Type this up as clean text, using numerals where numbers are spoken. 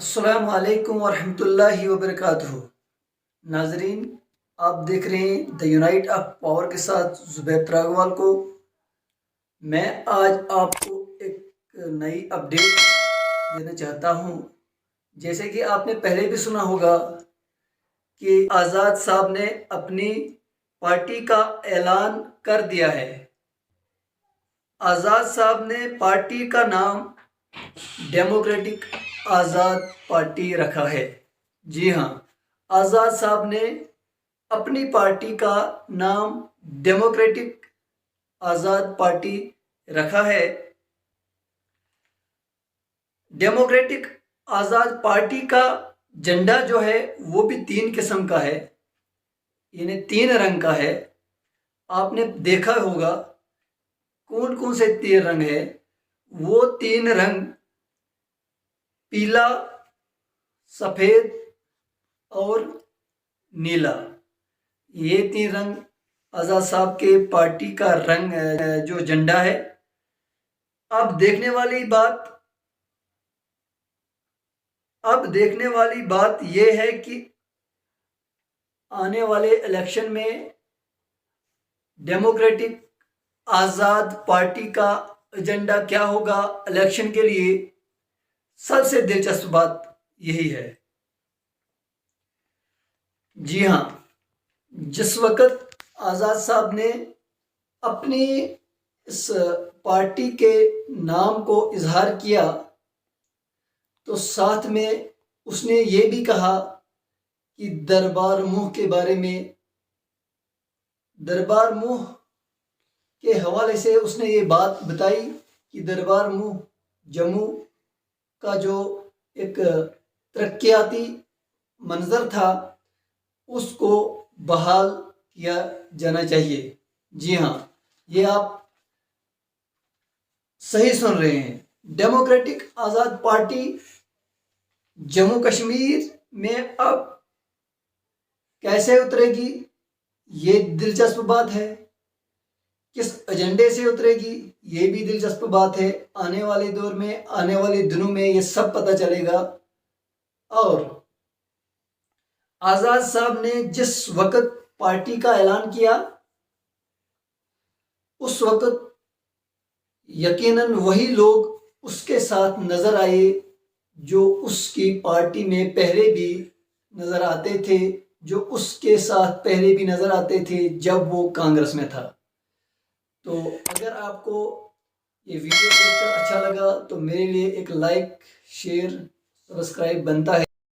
السلام علیکم ورحمۃ اللہ وبرکاتہ۔ ناظرین، آپ دیکھ رہے ہیں دا یونائٹ آف پاور کے ساتھ زبیر تراغوال کو۔ میں آج آپ کو ایک نئی اپڈیٹ دینا چاہتا ہوں۔ جیسے کہ آپ نے پہلے بھی سنا ہوگا کہ آزاد صاحب نے اپنی پارٹی کا اعلان کر دیا ہے۔ آزاد صاحب نے پارٹی کا نام ڈیموکریٹک آزاد پارٹی رکھا ہے۔ جی ہاں، آزاد صاحب نے اپنی پارٹی کا نام ڈیموکریٹک آزاد پارٹی رکھا ہے۔ ڈیموکریٹک آزاد پارٹی کا جھنڈا جو ہے وہ بھی 3 قسم کا ہے، یعنی 3 رنگ کا ہے۔ آپ نے دیکھا ہوگا کون کون سے 3 رنگ ہے۔ وہ 3 رنگ پیلا، سفید اور نیلا، یہ 3 رنگ آزاد صاحب کے پارٹی کا رنگ جو جھنڈا ہے۔ اب دیکھنے والی بات یہ ہے کہ آنے والے الیکشن میں ڈیموکریٹک آزاد پارٹی کا ایجنڈا کیا ہوگا الیکشن کے لیے۔ سب سے دلچسپ بات یہی ہے۔ جی ہاں، جس وقت آزاد صاحب نے اپنی اس پارٹی کے نام کو اظہار کیا تو ساتھ میں اس نے یہ بھی کہا کہ دربار موہ کے بارے میں، دربار موہ کے حوالے سے اس نے یہ بات بتائی کہ دربار موہ جموں کا جو ایک ترقیاتی منظر تھا اس کو بحال کیا جانا چاہیے۔ جی ہاں، یہ آپ صحیح سن رہے ہیں۔ ڈیموکریٹک آزاد پارٹی جموں کشمیر میں اب کیسے اترے گی، یہ دلچسپ بات ہے۔ کس ایجنڈے سے اترے گی، یہ بھی دلچسپ بات ہے۔ آنے والے دور میں، آنے والے دنوں میں یہ سب پتہ چلے گا۔ اور آزاد صاحب نے جس وقت پارٹی کا اعلان کیا اس وقت یقیناً وہی لوگ اس کے ساتھ نظر آئے جو اس کی پارٹی میں پہلے بھی نظر آتے تھے، جو اس کے ساتھ پہلے بھی نظر آتے تھے جب وہ کانگریس میں تھا۔ تو اگر آپ کو یہ ویڈیو دیکھ کر اچھا لگا تو میرے لیے ایک لائک، شیئر، سبسکرائب بنتا ہے۔